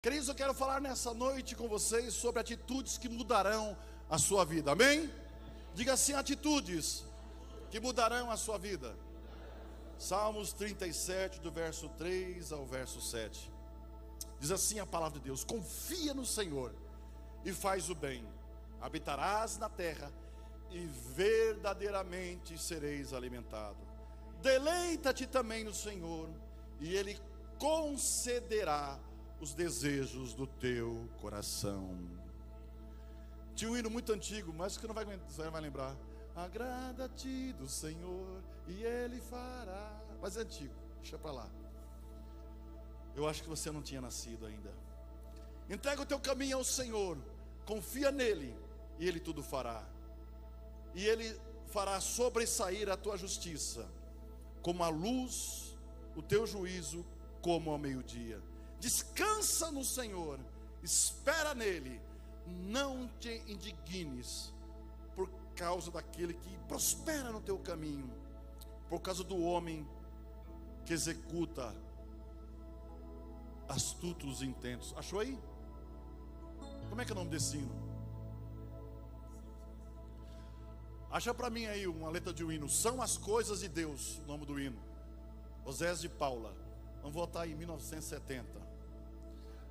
Queridos, eu quero falar nessa noite com vocês sobre atitudes que mudarão a sua vida, amém? Diga assim: atitudes que mudarão a sua vida. Salmos 37, do verso 3 ao verso 7. Diz assim a palavra de Deus: confia no Senhor e faz o bem, habitarás na terra e verdadeiramente sereis alimentado. Deleita-te também no Senhor e Ele concederá os desejos do teu coração. Tinha um hino muito antigo, mas que você não vai lembrar. Agrada-te do Senhor e Ele fará. Mas é antigo, deixa para lá. Eu acho que você não tinha nascido ainda. Entrega o teu caminho ao Senhor, confia nele e Ele tudo fará. E Ele fará sobressair a tua justiça como a luz, o teu juízo como ao meio-dia. Descansa no Senhor, espera nele, não te indignes por causa daquele que prospera no teu caminho, por causa do homem que executa astutos intentos. Achou aí? Como é que é o nome desse hino? Acha para mim aí uma letra de um hino. São as coisas de Deus, o nome do hino. Osés de Paula. Vamos voltar em 1970.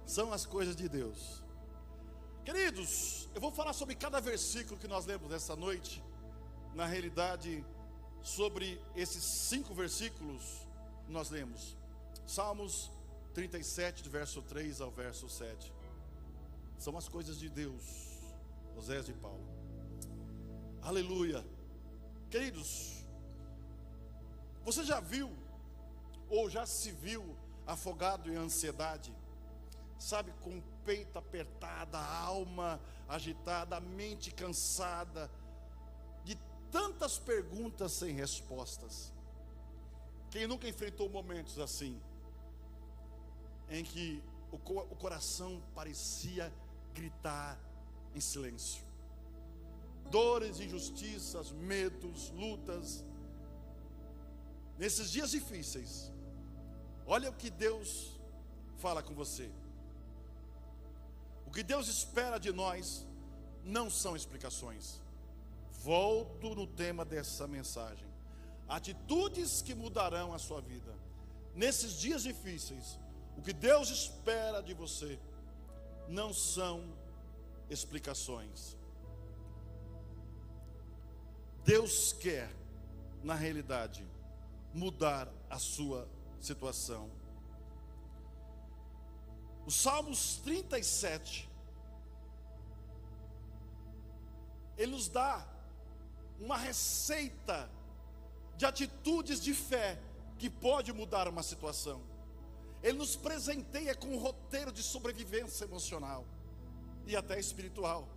São as coisas de Deus. Queridos, eu vou falar sobre cada versículo que nós lemos nessa noite. Na realidade, sobre esses 5 versículos que nós lemos. Salmos 37, do verso 3 ao verso 7. São as coisas de Deus. Osés de Paulo. Aleluia. Queridos, você já viu ou já se viu afogado em ansiedade? Sabe, com o peito apertado, a alma agitada, a mente cansada, de tantas perguntas sem respostas. Quem nunca enfrentou momentos assim, em que o coração parecia gritar em silêncio? Dores, injustiças, medos, lutas. Nesses dias difíceis, olha o que Deus fala com você. O que Deus espera de nós não são explicações. Volto no tema dessa mensagem. Atitudes que mudarão a sua vida. Nesses dias difíceis, o que Deus espera de você não são explicações. Deus quer, na realidade, mudar a sua situação. O Salmos 37, ele nos dá uma receita de atitudes de fé que pode mudar uma situação. Ele nos presenteia com um roteiro de sobrevivência emocional e até espiritual.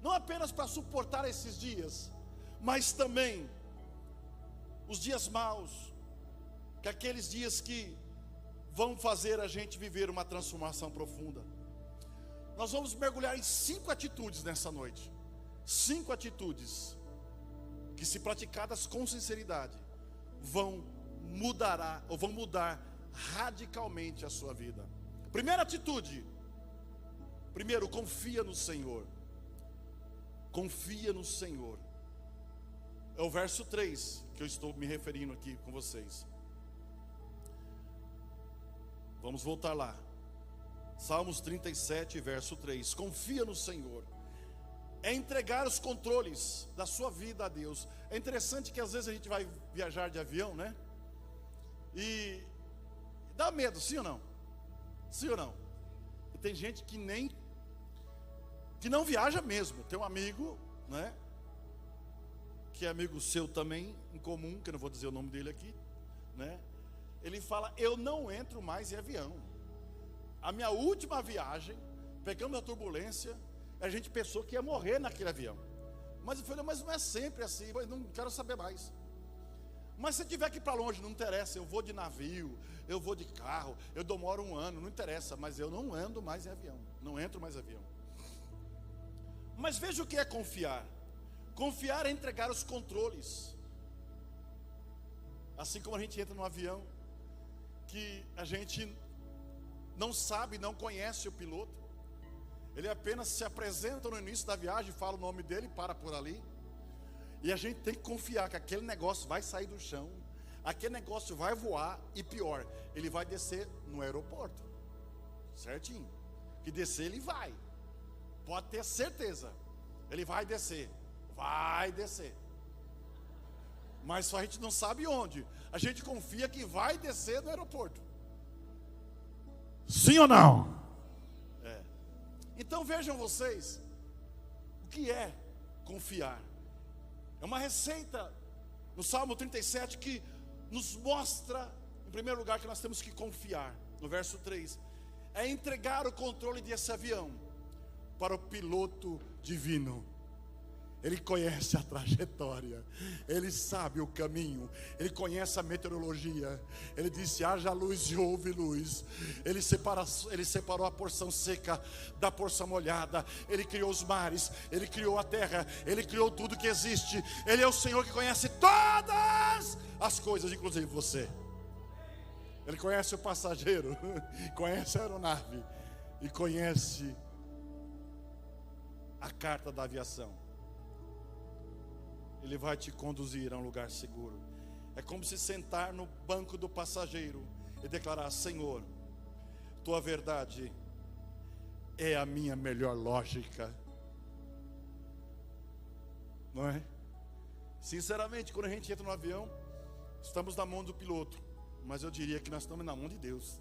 Não apenas para suportar esses dias, mas também os dias maus, que aqueles dias que vão fazer a gente viver uma transformação profunda. Nós vamos mergulhar em 5 atitudes nessa noite. 5 atitudes que, se praticadas com sinceridade, vão mudar radicalmente a sua vida. Primeira atitude. Primeiro, confia no Senhor. Confia no Senhor. É o verso 3 que eu estou me referindo aqui com vocês. Vamos voltar lá. Salmos 37, verso 3. Confia no Senhor. É entregar os controles da sua vida a Deus. É interessante que às vezes a gente vai viajar de avião, né? E dá medo, sim ou não? Sim ou não? E tem gente que não viaja mesmo. Tem um amigo, né? Que é amigo seu também, em comum, que eu não vou dizer o nome dele aqui, né? Ele fala: eu não entro mais em avião. A minha última viagem, pegamos a turbulência, a gente pensou que ia morrer naquele avião. Mas eu falei: mas não é sempre assim, eu não quero saber mais. Mas se tiver que ir para longe, não interessa, eu vou de navio, eu vou de carro, eu demoro 1 ano, não interessa, mas eu não ando mais em avião, não entro mais em avião. Mas veja o que é confiar. Confiar é entregar os controles. Assim como a gente entra no avião, que a gente não sabe, não conhece o piloto. Ele apenas se apresenta no início da viagem, fala o nome dele, para por ali. E a gente tem que confiar que aquele negócio vai sair do chão, aquele negócio vai voar, e pior, ele vai descer no aeroporto. Certinho. Que descer ele vai. Pode ter certeza. Ele vai descer. Vai descer. Mas só a gente não sabe onde. A gente confia que vai descer no aeroporto. Sim ou não? É. Então vejam vocês, o que é confiar? É uma receita no Salmo 37 que nos mostra, em primeiro lugar, que nós temos que confiar. No verso 3, é entregar o controle desse avião para o piloto divino. Ele conhece a trajetória, ele sabe o caminho, ele conhece a meteorologia. Ele disse: haja luz e houve luz. Ele separou a porção seca da porção molhada. Ele criou os mares, ele criou a terra, ele criou tudo que existe. Ele é o Senhor que conhece todas as coisas, inclusive você. Ele conhece o passageiro, conhece a aeronave e conhece a carta da aviação. Ele vai te conduzir a um lugar seguro. É como se sentar no banco do passageiro e declarar: Senhor, tua verdade é a minha melhor lógica. Não é? Sinceramente, quando a gente entra no avião, estamos na mão do piloto, mas eu diria que nós estamos na mão de Deus.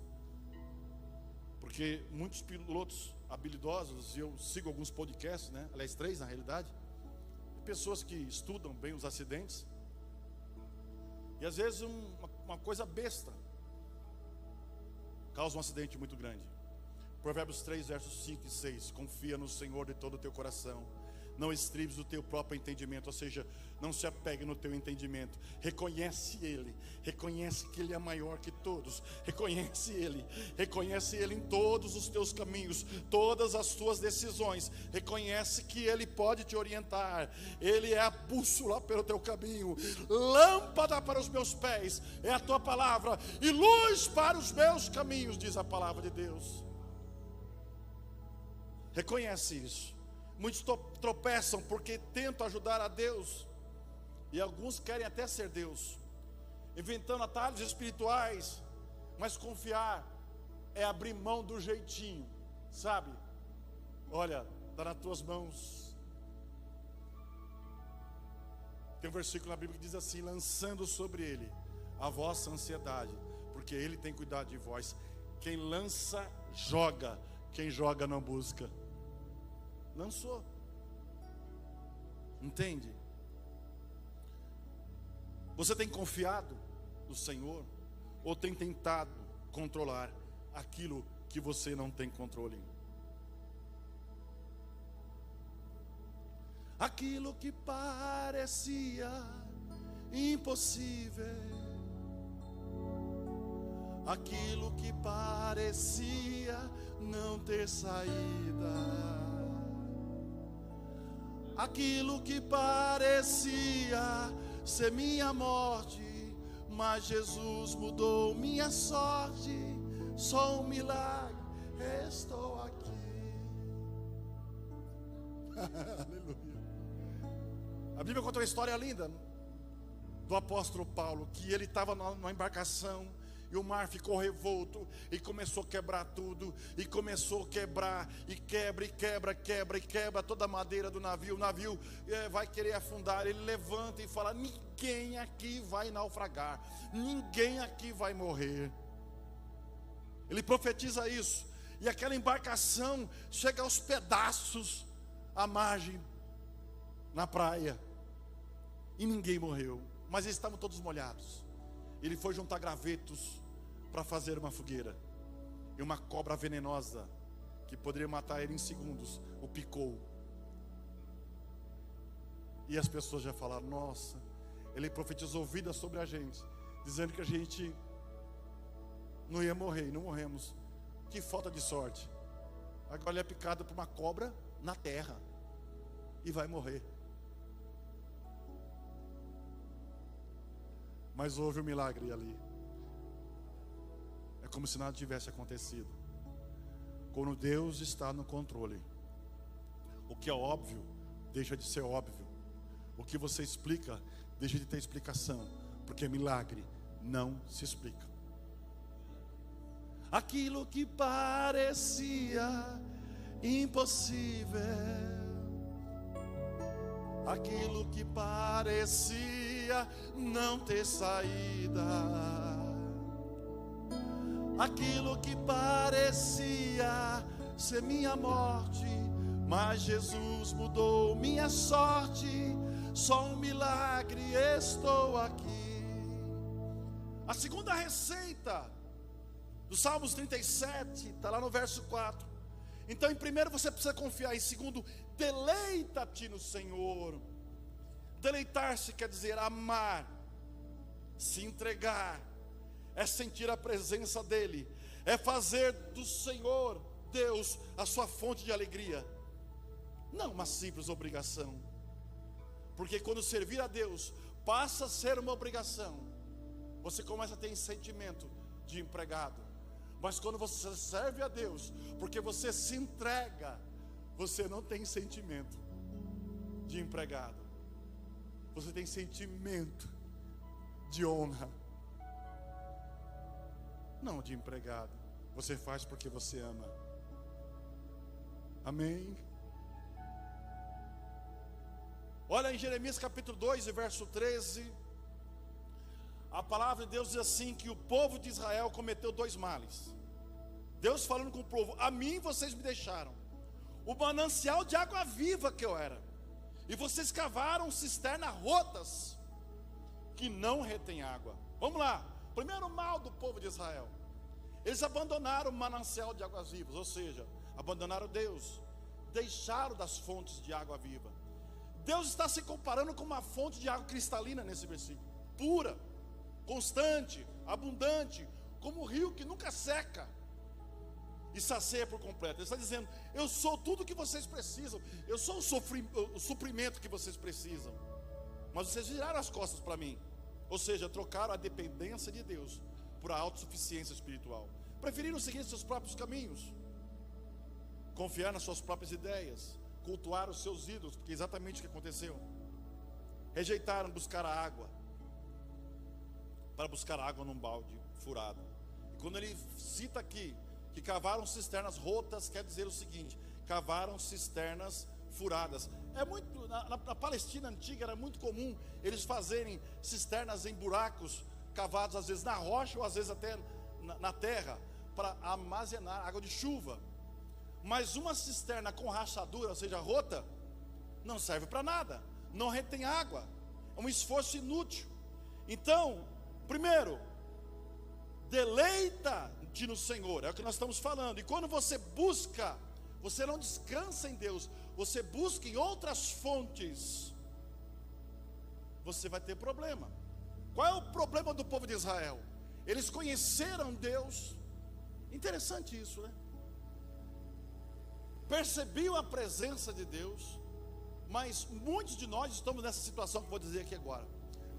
Porque muitos pilotos habilidosos, e eu sigo alguns podcasts, né? Aliás, 3 na realidade, pessoas que estudam bem os acidentes, e às vezes uma coisa besta causa um acidente muito grande. Provérbios 3, versos 5 e 6: confia no Senhor de todo o teu coração, não estribes o teu próprio entendimento. Ou seja, não se apegue no teu entendimento. Reconhece Ele, reconhece que Ele é maior que todos. Reconhece Ele em todos os teus caminhos, todas as tuas decisões. Reconhece que Ele pode te orientar. Ele é a bússola pelo teu caminho, lâmpada para os meus pés é a tua palavra, e luz para os meus caminhos, diz a palavra de Deus. Reconhece isso. Muitos tropeçam porque tentam ajudar a Deus, e alguns querem até ser Deus, inventando atalhos espirituais. Mas confiar é abrir mão do jeitinho, sabe? Olha, está nas tuas mãos. Tem um versículo na Bíblia que diz assim: lançando sobre Ele a vossa ansiedade, porque Ele tem cuidado de vós. Quem lança, joga. Quem joga, não busca. Lançou. Entende? Você tem confiado no Senhor, ou tem tentado controlar aquilo que você não tem controle? Aquilo que parecia impossível, aquilo que parecia não ter saída, aquilo que parecia ser minha morte, mas Jesus mudou minha sorte. Só um milagre, estou aqui. Aleluia. A Bíblia conta uma história linda do apóstolo Paulo, que ele estava numa embarcação e o mar ficou revolto e começou a quebrar tudo, e começou a quebrar, e quebra toda a madeira do navio. O navio vai querer afundar. Ele levanta e fala: ninguém aqui vai naufragar, ninguém aqui vai morrer. Ele profetiza isso, e aquela embarcação chega aos pedaços à margem, na praia, e ninguém morreu, mas eles estavam todos molhados. Ele foi juntar gravetos para fazer uma fogueira, e uma cobra venenosa, que poderia matar ele em segundos, o picou. E as pessoas já falaram: nossa, ele profetizou vida sobre a gente, dizendo que a gente não ia morrer, e não morremos. Que falta de sorte. Agora ele é picado por uma cobra na terra e vai morrer. Mas houve um milagre ali. É como se nada tivesse acontecido. quando Deus está no controle, o que é óbvio deixa de ser óbvio. O que você explica deixa de ter explicação, porque milagre não se explica. Aquilo que parecia impossível, aquilo que parecia não ter saída, aquilo que parecia ser minha morte, mas Jesus mudou minha sorte. Só um milagre, estou aqui. A segunda receita do Salmos 37 está lá no verso 4. Então, em primeiro você precisa confiar, em segundo, deleita-te no Senhor. Deleitar-se quer dizer amar, se entregar, é sentir a presença dEle, é fazer do Senhor Deus a sua fonte de alegria, não uma simples obrigação. Porque quando servir a Deus passa a ser uma obrigação, você começa a ter sentimento de empregado. Mas quando você serve a Deus, porque você se entrega, você não tem sentimento de empregado, você tem sentimento de honra, não de empregado. Você faz porque você ama. Amém? Olha em Jeremias capítulo 2 e verso 13. A palavra de Deus diz assim, que o povo de Israel cometeu dois males. Deus falando com o povo: a mim vocês me deixaram o manancial de água viva que eu era, e vocês cavaram cisternas rotas que não retêm água. Vamos lá, primeiro mal do povo de Israel: eles abandonaram o manancial de águas vivas, ou seja, abandonaram Deus, deixaram das fontes de água viva. Deus está se comparando com uma fonte de água cristalina nesse versículo, pura, constante, abundante, como um rio que nunca seca e sacia por completo. Ele está dizendo: eu sou tudo que vocês precisam, eu sou o suprimento que vocês precisam, mas vocês viraram as costas para mim, ou seja, trocaram a dependência de Deus por a autossuficiência espiritual, preferiram seguir seus próprios caminhos, confiar nas suas próprias ideias, cultuar os seus ídolos, porque é exatamente o que aconteceu. Rejeitaram buscar a água, para buscar água num balde furado. E quando ele cita aqui que cavaram cisternas rotas, quer dizer o seguinte: cavaram cisternas furadas. É muito, na Palestina antiga era muito comum eles fazerem cisternas em buracos cavados, às vezes na rocha ou às vezes até na terra, para armazenar água de chuva. Mas uma cisterna com rachadura, ou seja, rota, não serve para nada, não retém água, é um esforço inútil. Então, primeiro, deleita-te no Senhor, é o que nós estamos falando. E quando você busca, você não descansa em Deus, você busca em outras fontes, você vai ter problema. Qual é o problema do povo de Israel? Eles conheceram Deus, interessante isso, né? Percebiam a presença de Deus, mas muitos de nós estamos nessa situação que eu vou dizer aqui agora.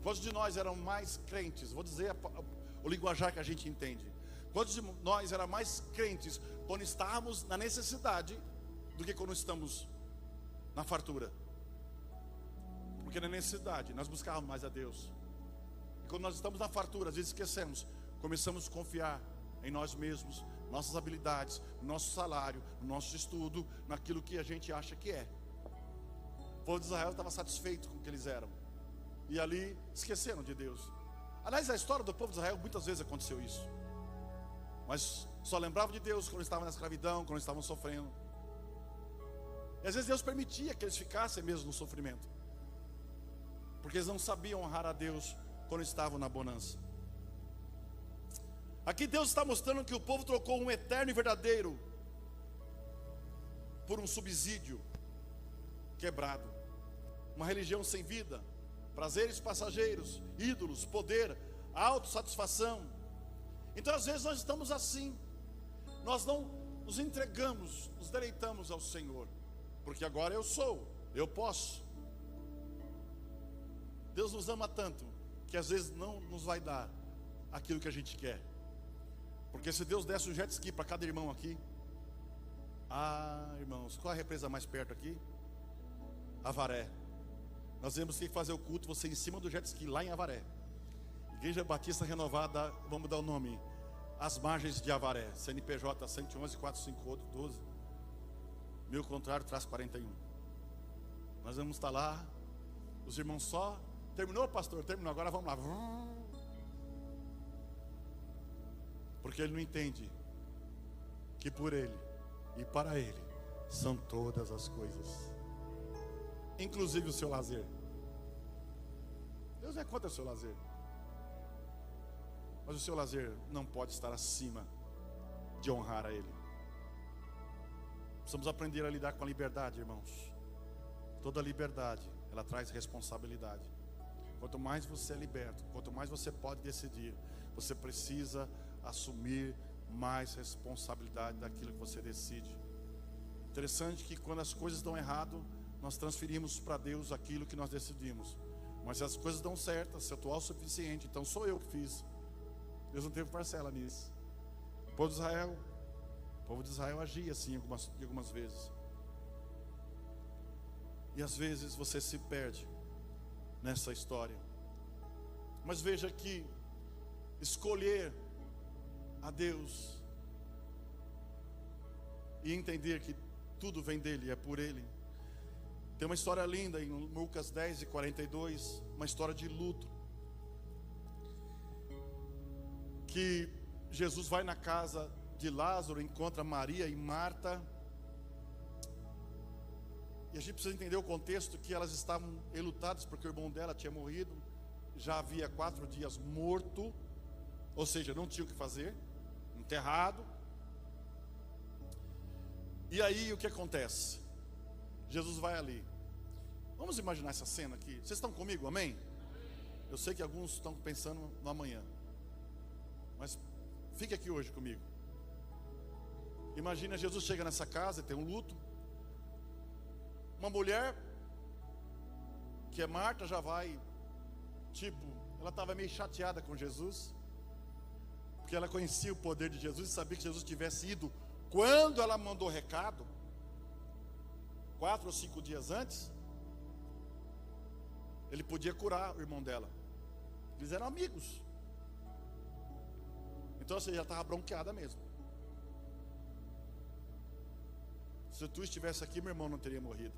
Quantos de nós eram mais crentes? Vou dizer o linguajar que a gente entende. Quantos de nós eram mais crentes quando estávamos na necessidade do que quando estamos na fartura? Porque na necessidade nós buscávamos mais a Deus, e quando nós estamos na fartura, às vezes esquecemos, começamos a confiar em nós mesmos, nossas habilidades, nosso salário, nosso estudo, naquilo que a gente acha que é. O povo de Israel estava satisfeito com o que eles eram, e ali esqueceram de Deus. Aliás, a história do povo de Israel muitas vezes aconteceu isso, mas só lembravam de Deus quando estavam na escravidão, quando estavam sofrendo. E às vezes Deus permitia que eles ficassem mesmo no sofrimento, porque eles não sabiam honrar a Deus quando estavam na bonança. Aqui Deus está mostrando que o povo trocou um eterno e verdadeiro por um subsídio quebrado, uma religião sem vida, prazeres passageiros, ídolos, poder, autossatisfação. Então às vezes nós estamos assim, nós não nos entregamos, nos deleitamos ao Senhor, porque agora eu posso. Deus nos ama tanto que às vezes não nos vai dar aquilo que a gente quer. Porque se Deus desse um jet ski para cada irmão aqui, Ah, irmãos, qual é a represa mais perto aqui? Avaré. Nós temos que fazer o culto, você em cima do jet ski, lá em Avaré. Igreja Batista Renovada, vamos dar o nome, As Margens de Avaré, CNPJ 111 458 12. Meu contrário traz 41. Nós vamos estar lá. Os irmãos só. Terminou, pastor? Terminou, agora vamos lá. Porque ele não entende que por ele e para ele são todas as coisas, inclusive o seu lazer. Deus é contra o seu lazer, mas o seu lazer não pode estar acima de honrar a Ele. Precisamos aprender a lidar com a liberdade, irmãos. Toda liberdade, ela traz responsabilidade. Quanto mais você é liberto, quanto mais você pode decidir, você precisa assumir mais responsabilidade daquilo que você decide. Interessante que quando as coisas dão errado, nós transferimos para Deus aquilo que nós decidimos. Mas se as coisas dão certo, se eu estou autossuficiente, então sou eu que fiz. Deus não teve parcela nisso. O povo de Israel agia assim algumas vezes. E às vezes você se perde nessa história. Mas veja que escolher a Deus e entender que tudo vem dele, é por ele. Tem uma história linda em Lucas 10:42, uma história de luto, que Jesus vai na casa de Lázaro, encontra Maria e Marta, e a gente precisa entender o contexto, que elas estavam enlutadas porque o irmão dela tinha morrido, já havia 4 dias morto, ou seja, não tinha o que fazer, enterrado. E aí o que acontece? Jesus vai ali. Vamos imaginar essa cena aqui. Vocês estão comigo, amém? Eu sei que alguns estão pensando no amanhã, mas fique aqui hoje comigo. Imagina, Jesus chega nessa casa e tem um luto. Uma mulher, que é Marta, já vai, ela estava meio chateada com Jesus, porque ela conhecia o poder de Jesus e sabia que Jesus tivesse ido quando ela mandou o recado, 4 ou 5 dias antes. Ele podia curar o irmão dela. Eles eram amigos. Então você já estava bronqueada mesmo. Se tu estivesse aqui, meu irmão não teria morrido.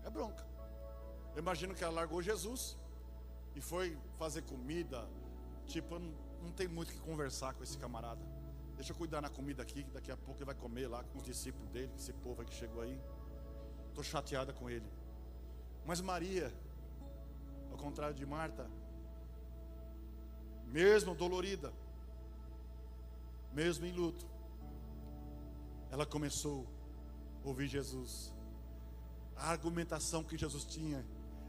É bronca. Eu imagino que ela largou Jesus e foi fazer comida. Não tem muito o que conversar com esse camarada. Deixa eu cuidar na comida aqui, que daqui a pouco ele vai comer lá com os discípulos dele, esse povo aí que chegou aí. Estou chateada com ele. Mas Maria, ao contrário de Marta, mesmo dolorida, mesmo em luto, ela começou a ouvir Jesus, a argumentação que Jesus tinha,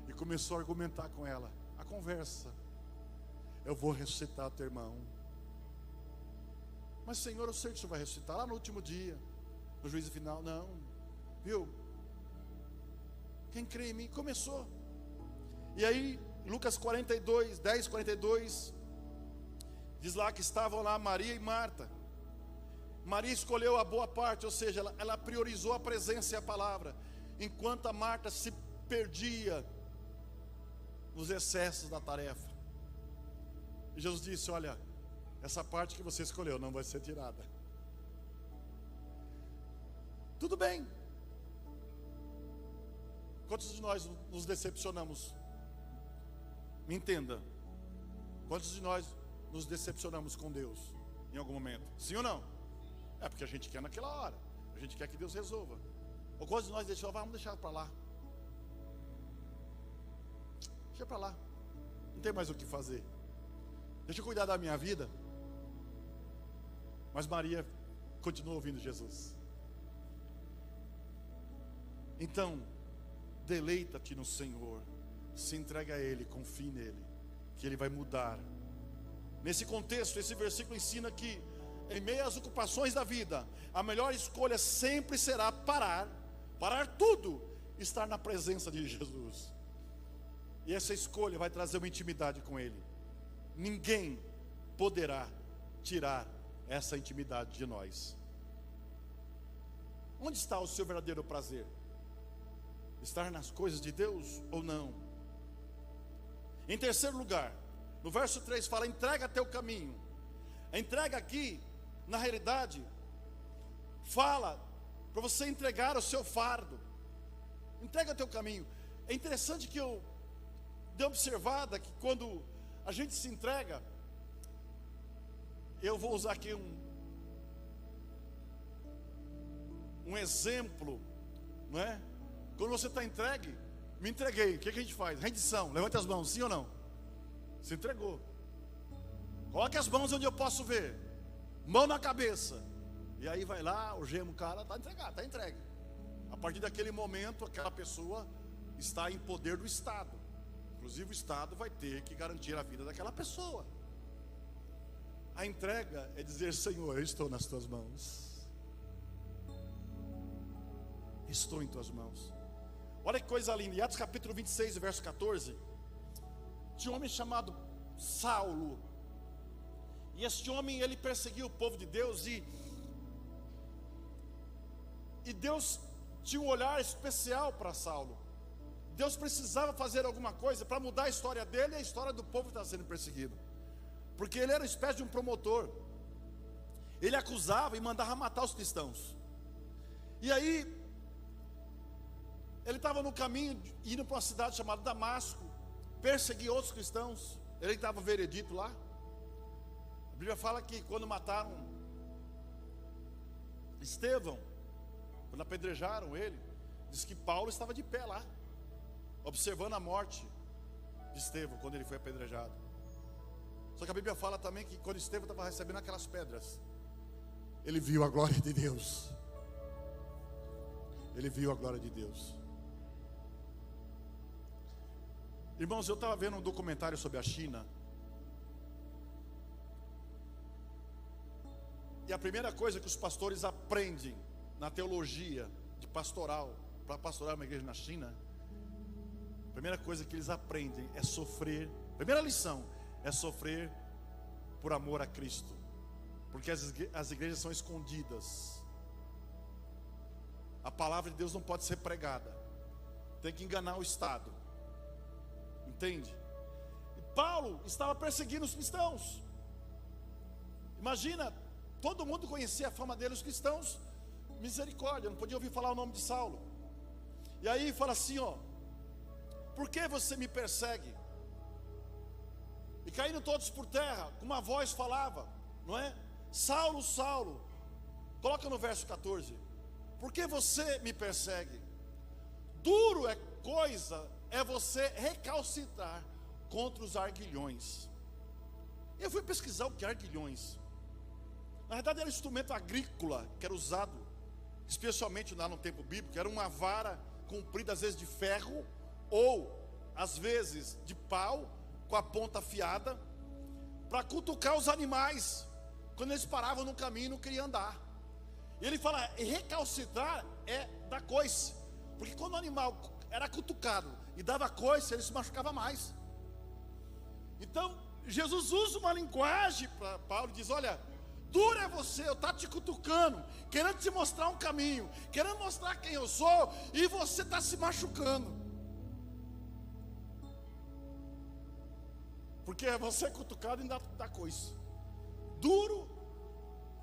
e começou a argumentar com ela, a conversa. Eu vou ressuscitar teu irmão. Mas Senhor, eu sei que o Senhor vai ressuscitar lá no último dia, no juízo final. Não, viu? Quem crê em mim, começou. E aí, Lucas 42, 10:42, diz lá que estavam lá Maria e Marta. Maria escolheu a boa parte, ou seja, ela priorizou a presença e a palavra, enquanto a Marta se perdia nos excessos da tarefa. E Jesus disse: olha, essa parte que você escolheu não vai ser tirada. Tudo bem. Quantos de nós nos decepcionamos? Me entenda. Quantos de nós nos decepcionamos com Deus em algum momento? Sim ou não? É porque a gente quer naquela hora. A gente quer que Deus resolva. Ou quantos de nós deixamos, vamos deixar para lá. Deixa para lá. Não tem mais o que fazer. Deixa eu cuidar da minha vida. Mas Maria continuou ouvindo Jesus. Então, deleita-te no Senhor, se entrega a Ele, confie nele, que Ele vai mudar. Nesse contexto, esse versículo ensina que, em meio às ocupações da vida, a melhor escolha sempre será parar tudo, estar na presença de Jesus. E essa escolha vai trazer uma intimidade com Ele. Ninguém poderá tirar essa intimidade de nós. Onde está o seu verdadeiro prazer? Estar nas coisas de Deus ou não? Em terceiro lugar, no verso 3 fala: entrega teu caminho. A entrega aqui, na realidade, fala para você entregar o seu fardo. Entrega teu caminho. É interessante que eu dei observada que quando a gente se entrega, eu vou usar aqui um exemplo, não é? Quando você está entregue, me entreguei, o que a gente faz? Rendição, levante as mãos, sim ou não? Se entregou. Coloque as mãos onde eu posso ver, mão na cabeça, e aí vai lá, algema o cara, está entregado, está entregue. A partir daquele momento, aquela pessoa está em poder do Estado. Inclusive o Estado vai ter que garantir a vida daquela pessoa. A entrega é dizer: Senhor, eu estou nas tuas mãos. Estou em tuas mãos. Olha que coisa linda. Em Atos capítulo 26, verso 14, tinha um homem chamado Saulo. E este homem, ele perseguia o povo de Deus, e Deus tinha um olhar especial para Saulo. Deus precisava fazer alguma coisa para mudar a história dele e a história do povo que estava sendo perseguido, porque ele era uma espécie de um promotor. Ele acusava e mandava matar os cristãos. E aí ele estava no caminho, indo para uma cidade chamada Damasco, perseguir outros cristãos. Ele estava veredito lá. A Bíblia fala que quando mataram Estevão, quando apedrejaram ele, diz que Paulo estava de pé lá, observando a morte de Estevão quando ele foi apedrejado. Só que a Bíblia fala também que quando Estevão estava recebendo aquelas pedras, ele viu a glória de Deus. Ele viu a glória de Deus. Irmãos, eu estava vendo um documentário sobre a China, e a primeira coisa que os pastores aprendem na teologia de pastoral, para pastorar uma igreja na China, a primeira coisa que eles aprendem é sofrer. Primeira lição é sofrer por amor a Cristo, porque as igrejas são escondidas. A palavra de Deus não pode ser pregada, tem que enganar o Estado, entende? E Paulo estava perseguindo os cristãos. Imagina, todo mundo conhecia a fama dele, os cristãos, misericórdia, não podia ouvir falar o nome de Saulo. E aí fala assim, ó: por que você me persegue? E caindo todos por terra, com uma voz falava, não é? Saulo, Saulo, coloca no verso 14: por que você me persegue? Duro é você recalcitrar contra os arguilhões. Eu fui pesquisar o que é arguilhões. Na verdade era um instrumento agrícola que era usado, especialmente lá no tempo bíblico. Era uma vara comprida, às vezes de ferro, ou às vezes de pau, com a ponta afiada, para cutucar os animais, quando eles paravam no caminho e não queriam andar. E ele fala, recalcitrar é dar coice, porque quando o animal era cutucado e dava coice, ele se machucava mais. Então Jesus usa uma linguagem para Paulo, diz: olha, duro é você, eu estou te cutucando, querendo te mostrar um caminho, querendo mostrar quem eu sou, e você está se machucando, porque você é cutucado e ainda dá coice. Duro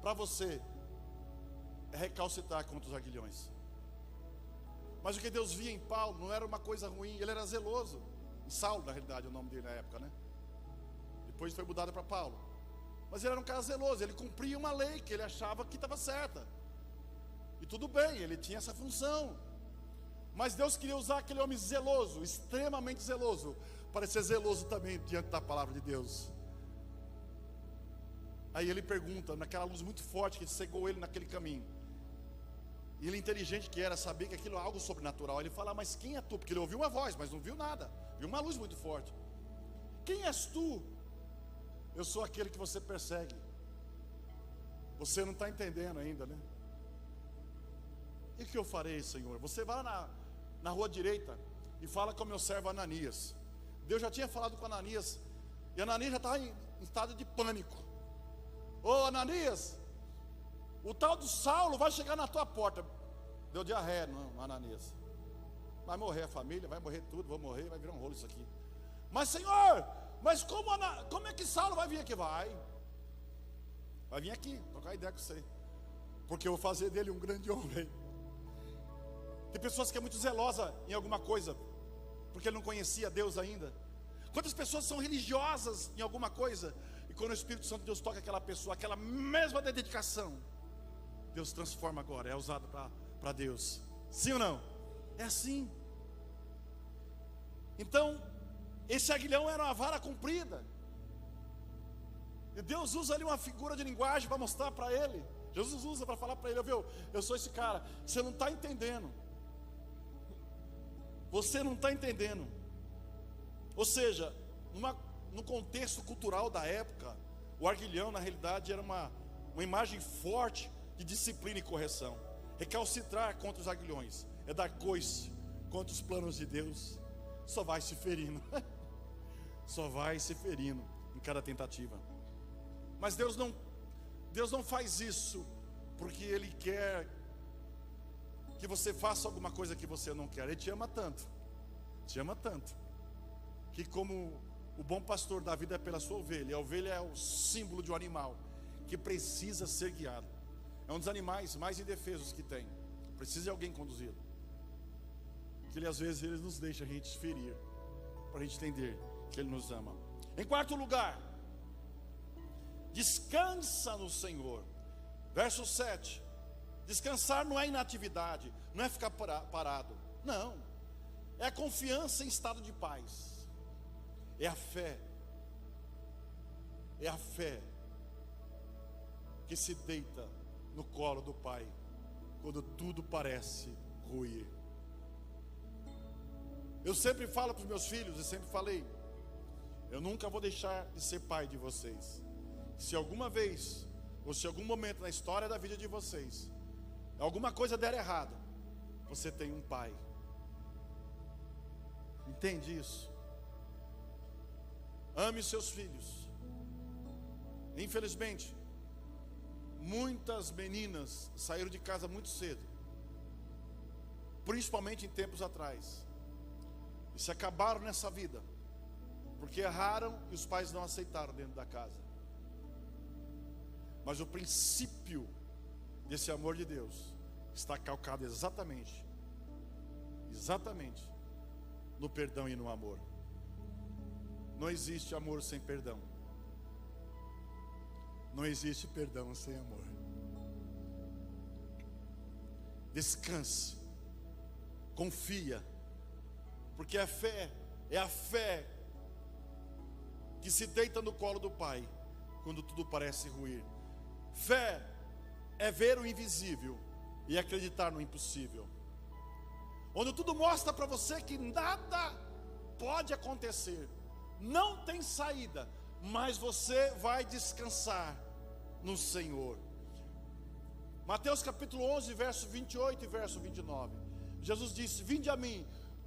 para você é recalcitrar contra os aguilhões. Mas o que Deus via em Paulo não era uma coisa ruim, ele era zeloso. Em Saulo, na realidade, é o nome dele na época, né? Depois foi mudado para Paulo. Mas ele era um cara zeloso, ele cumpria uma lei que ele achava que estava certa. E tudo bem, ele tinha essa função. Mas Deus queria usar aquele homem zeloso, extremamente zeloso, para ser zeloso também diante da palavra de Deus. Aí ele pergunta, naquela luz muito forte que cegou ele naquele caminho. E ele, inteligente que era, sabia que aquilo é algo sobrenatural. Ele fala: mas quem é tu? Porque ele ouviu uma voz, mas não viu nada. Viu uma luz muito forte. Quem és tu? Eu sou aquele que você persegue. Você não está entendendo ainda, né? E o que eu farei, Senhor? Você vai lá na rua direita e fala com o meu servo Ananias. Deus já tinha falado com Ananias, e Ananias já estava em estado de pânico. Ô Ananias, o tal do Saulo vai chegar na tua porta. Deu diarreia no Ananias. Vai morrer a família, vai morrer tudo, vou morrer, vai virar um rolo isso aqui. Mas Senhor, mas como é que Saulo vai vir aqui? Vai vir aqui, trocar ideia com você, porque eu vou fazer dele um grande homem. Tem pessoas que é muito zelosa em alguma coisa, porque ele não conhecia Deus ainda. Quantas pessoas são religiosas em alguma coisa, e quando o Espírito Santo de Deus toca aquela pessoa, aquela mesma dedicação, Deus transforma agora, é usado para Deus. Sim ou não? É assim. Então, esse aguilhão era uma vara comprida, e Deus usa ali uma figura de linguagem para mostrar para ele. Jesus usa para falar para ele: eu sou esse cara, você não está entendendo. Você não está entendendo. Ou seja, no contexto cultural da época, o aguilhão na realidade era uma imagem forte de disciplina e correção. Recalcitrar contra os aguilhões é dar coice contra os planos de Deus. Só vai se ferindo. Só vai se ferindo em cada tentativa. Mas Deus não faz isso porque Ele quer que você faça alguma coisa que você não quer. Ele te ama tanto, que como o bom pastor da vida é pela sua ovelha, e a ovelha é o símbolo de um animal que precisa ser guiado. É um dos animais mais indefesos que tem. Precisa de alguém conduzi-lo. Que Ele às vezes Ele nos deixa a gente ferir, para a gente entender que Ele nos ama. Em quarto lugar, descansa no Senhor. Verso 7. Descansar não é inatividade, não é ficar parado. Não, é a confiança em estado de paz. É a fé. É a fé que se deita no colo do Pai quando tudo parece ruir. Eu sempre falo para os meus filhos, e sempre falei: eu nunca vou deixar de ser pai de vocês. Se alguma vez, ou se algum momento na história da vida de vocês, alguma coisa der errado, você tem um pai. Entende isso? Ame seus filhos. Infelizmente, muitas meninas saíram de casa muito cedo, principalmente em tempos atrás, e se acabaram nessa vida, porque erraram e os pais não aceitaram dentro da casa. Mas o princípio desse amor de Deus está calcado exatamente no perdão e no amor. Não existe amor sem perdão. Não existe perdão sem amor. Descanse, confia, porque a fé é a fé que se deita no colo do Pai quando tudo parece ruir. Fé é ver o invisível e acreditar no impossível. Onde tudo mostra para você que nada pode acontecer, não tem saída, mas você vai descansar no Senhor. Mateus capítulo 11, verso 28 e verso 29. Jesus disse: vinde a mim,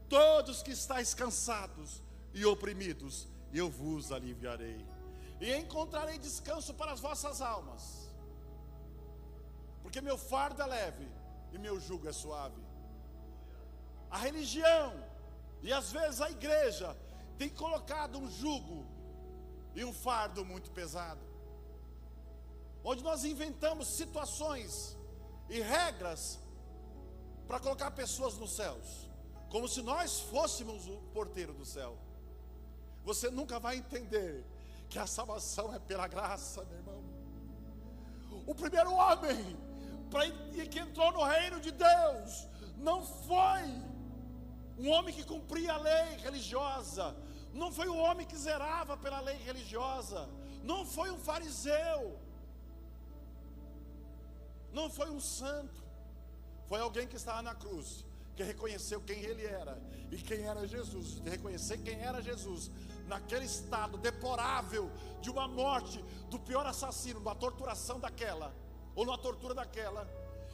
todos que estáis cansados e oprimidos, e eu vos aliviarei, e encontrarei descanso para as vossas almas. Porque meu fardo é leve e meu jugo é suave. A religião e às vezes a igreja tem colocado um jugo e um fardo muito pesado, onde nós inventamos situações e regras para colocar pessoas nos céus, como se nós fôssemos o porteiro do céu. Você nunca vai entender que a salvação é pela graça, meu irmão. O primeiro homem que entrou no reino de Deus não foi um homem que cumpria a lei religiosa, não foi um homem que zerava pela lei religiosa, não foi um fariseu, não foi um santo, foi alguém que estava na cruz, que reconheceu quem ele era e quem era Jesus. De reconhecer quem era Jesus naquele estado deplorável de uma morte do pior assassino, numa torturação daquela, ou numa tortura daquela,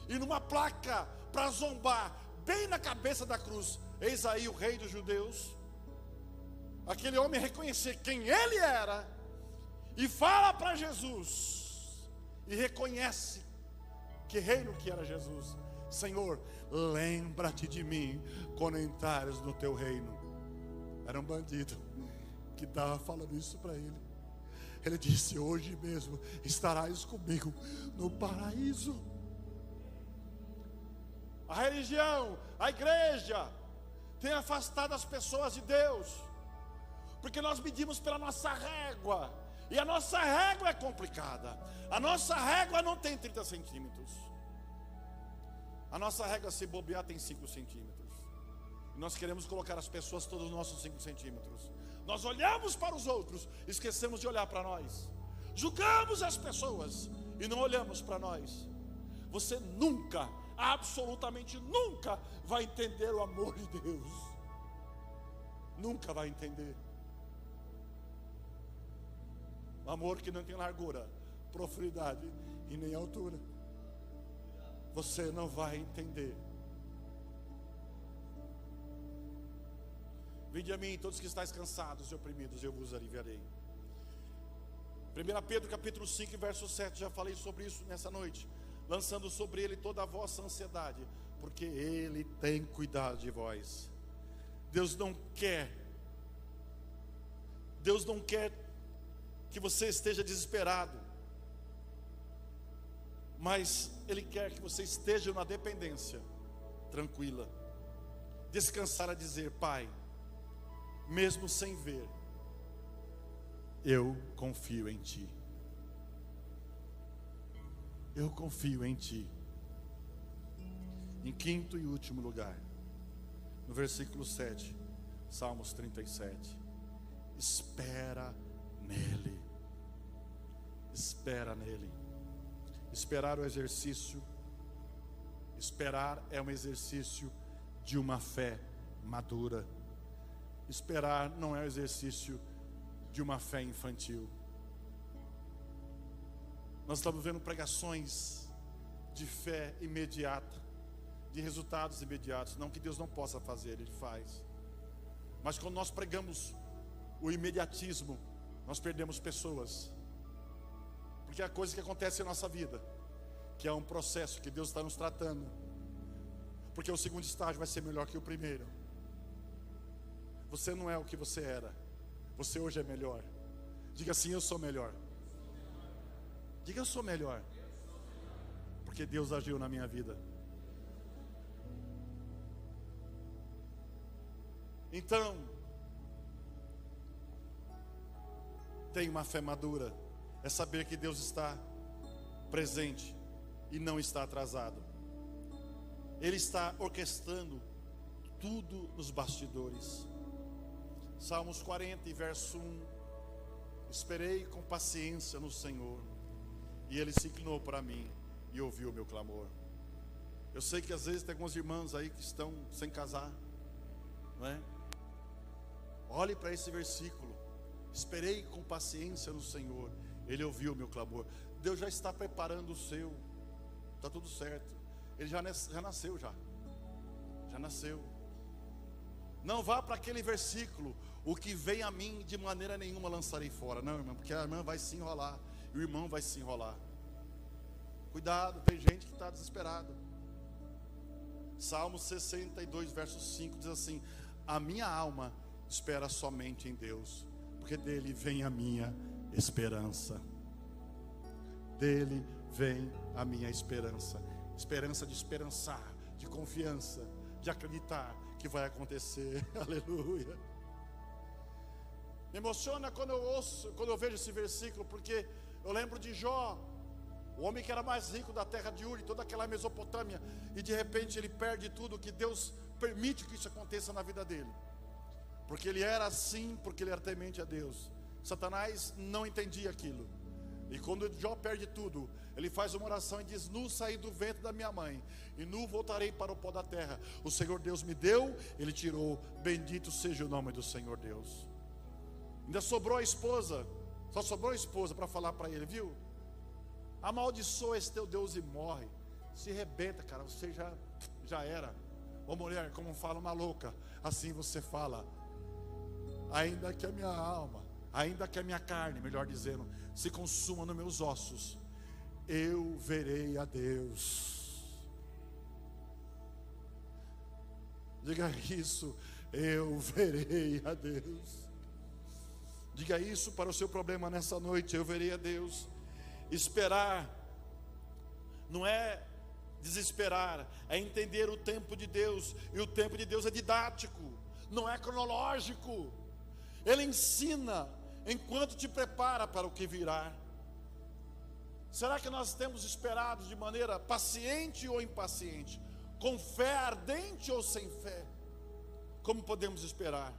e numa placa para zombar bem na cabeça da cruz: eis aí o rei dos judeus. Aquele homem reconhecer quem ele era e fala para Jesus, e reconhece que reino que era Jesus. Senhor, lembra-te de mim quando entrares no teu reino. Era um bandido que estava falando isso para ele. Ele disse: hoje mesmo estarás comigo no paraíso. A religião, a igreja tem afastado as pessoas de Deus, porque nós medimos pela nossa régua, e a nossa régua é complicada. A nossa régua não tem 30 centímetros. A nossa régua, se bobear, tem 5 centímetros. E nós queremos colocar as pessoas todos nos nossos 5 centímetros. Nós olhamos para os outros, esquecemos de olhar para nós. Julgamos as pessoas e não olhamos para nós. Você nunca, absolutamente nunca vai entender o amor de Deus. Nunca vai entender. Um amor que não tem largura, profundidade e nem altura. Você não vai entender. Vinde a mim, todos que estáis cansados e oprimidos, eu vos aliviarei. 1 Pedro capítulo 5, verso 7, já falei sobre isso nessa noite. Lançando sobre ele toda a vossa ansiedade, porque ele tem cuidado de vós. Deus não quer que você esteja desesperado, mas Ele quer que você esteja na dependência, tranquila, descansar a dizer: Pai, mesmo sem ver, eu confio em Ti. Eu confio em Ti. Em quinto e último lugar, no versículo 7, Salmos 37, espera nele. Espera nele. Esperar o exercício. Esperar é um exercício de uma fé madura. Esperar não é o exercício de uma fé infantil. Nós estamos vendo pregações de fé imediata, de resultados imediatos. Não que Deus não possa fazer, Ele faz. Mas quando nós pregamos o imediatismo, nós perdemos pessoas. Porque é a coisa que acontece em nossa vida, que é um processo que Deus está nos tratando. Porque o segundo estágio vai ser melhor que o primeiro. Você não é o que você era. Você hoje é melhor. Diga assim: eu sou melhor. Diga: eu sou melhor. Porque Deus agiu na minha vida. Então, tem uma fé madura. É saber que Deus está presente e não está atrasado. Ele está orquestrando tudo nos bastidores. Salmos 40, verso 1. Esperei com paciência no Senhor, e Ele se inclinou para mim e ouviu o meu clamor. Eu sei que às vezes tem algumas irmãs aí que estão sem casar, não é? Olhe para esse versículo. Esperei com paciência no Senhor, Ele ouviu o meu clamor. Deus já está preparando o seu. Está tudo certo. Ele já nasceu já nasceu. Não vá para aquele versículo: o que vem a mim de maneira nenhuma lançarei fora. Não, irmão, porque a irmã vai se enrolar e o irmão vai se enrolar. Cuidado, tem gente que está desesperado. Salmo 62, verso 5 diz assim: a minha alma espera somente em Deus, porque dele vem a minha esperança. Dele vem a minha esperança. Esperança de esperançar, de confiança, de acreditar que vai acontecer. Aleluia. Me emociona quando eu vejo esse versículo, porque eu lembro de Jó, o homem que era mais rico da terra de Uri, toda aquela Mesopotâmia, e de repente ele perde tudo, que Deus permite que isso aconteça na vida dele. Porque ele era assim, porque ele era temente a Deus. Satanás não entendia aquilo. E quando Jó perde tudo, ele faz uma oração e diz: nu saí do ventre da minha mãe, e nu voltarei para o pó da terra. O Senhor Deus me deu, Ele tirou. Bendito seja o nome do Senhor Deus. Ainda sobrou a esposa. Só sobrou a esposa para falar para ele: viu? Amaldiçoa esse teu Deus e morre. Se rebenta, cara, você já era. Ô mulher, como fala uma louca, assim você fala. Ainda que a minha alma, ainda que a minha carne, melhor dizendo, se consuma nos meus ossos, eu verei a Deus. Diga isso, eu verei a Deus. Diga isso para o seu problema nessa noite, eu verei a Deus. Esperar não é desesperar, é entender o tempo de Deus. E o tempo de Deus é didático, não é cronológico. Ele ensina enquanto te prepara para o que virá. Será que nós temos esperado de maneira paciente ou impaciente? Com fé ardente ou sem fé? Como podemos esperar?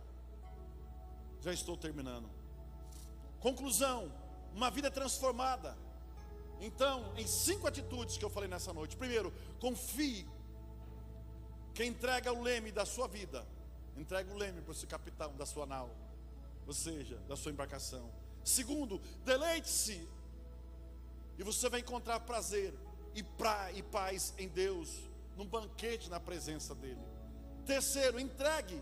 Já estou terminando. Conclusão: uma vida transformada. Então, em 5 atitudes que eu falei nessa noite. Primeiro, confie. Quem entrega o leme da sua vida, entrega o leme para esse capitão da sua nau, ou seja, da sua embarcação. Segundo, deleite-se, e você vai encontrar prazer e paz em Deus, num banquete na presença dEle. Terceiro, entregue.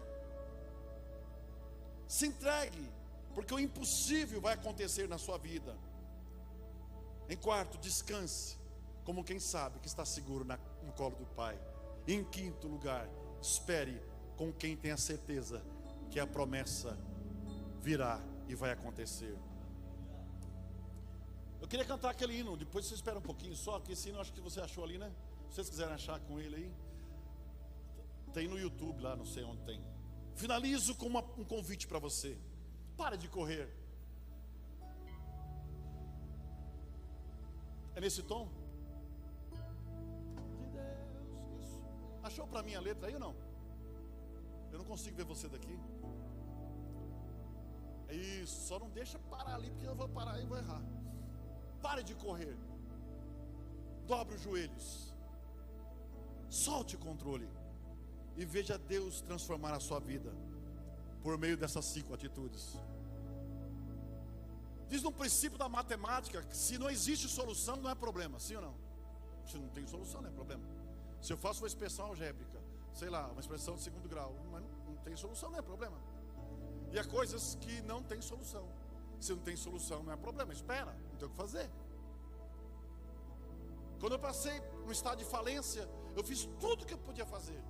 Se entregue, porque o impossível vai acontecer na sua vida. Em quarto, descanse, como quem sabe que está seguro no colo do Pai. E em quinto lugar, espere com quem tem a certeza que a promessa virá e vai acontecer. Eu queria cantar aquele hino, depois você espera um pouquinho só, que esse hino acho que você achou ali, né? Se vocês quiserem achar com ele aí, tem no YouTube lá, não sei onde tem. Finalizo com um convite para você. Pare de correr. É nesse tom? De Deus, isso. Achou para mim a letra aí ou não? Eu não consigo ver você daqui. É isso, só não deixa parar ali, porque eu vou parar e vou errar. Pare de correr. Dobre os joelhos. Solte o controle. E veja Deus transformar a sua vida por meio dessas 5 atitudes. Diz no princípio da matemática que se não existe solução, não é problema, sim ou não? Se não tem solução, não é problema. Se eu faço uma expressão algébrica, sei lá, uma expressão de 2º grau, mas não tem solução, não é problema. E há coisas que não tem solução. Se não tem solução, não é problema, espera, não tem o que fazer. Quando eu passei no estado de falência, eu fiz tudo o que eu podia fazer.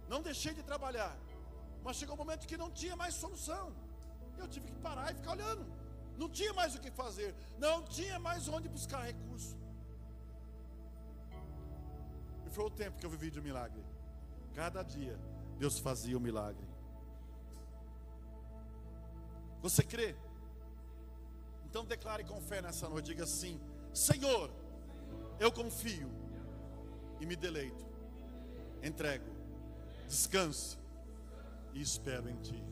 Não deixei de trabalhar, mas chegou um momento que não tinha mais solução. Eu tive que parar e ficar olhando. Não tinha mais o que fazer, não tinha mais onde buscar recurso. E foi o tempo que eu vivi de milagre. Cada dia Deus fazia um milagre. Você crê? Então declare com fé nessa noite. Diga assim: Senhor, eu confio e me deleito, entrego, descanso e espero em Ti.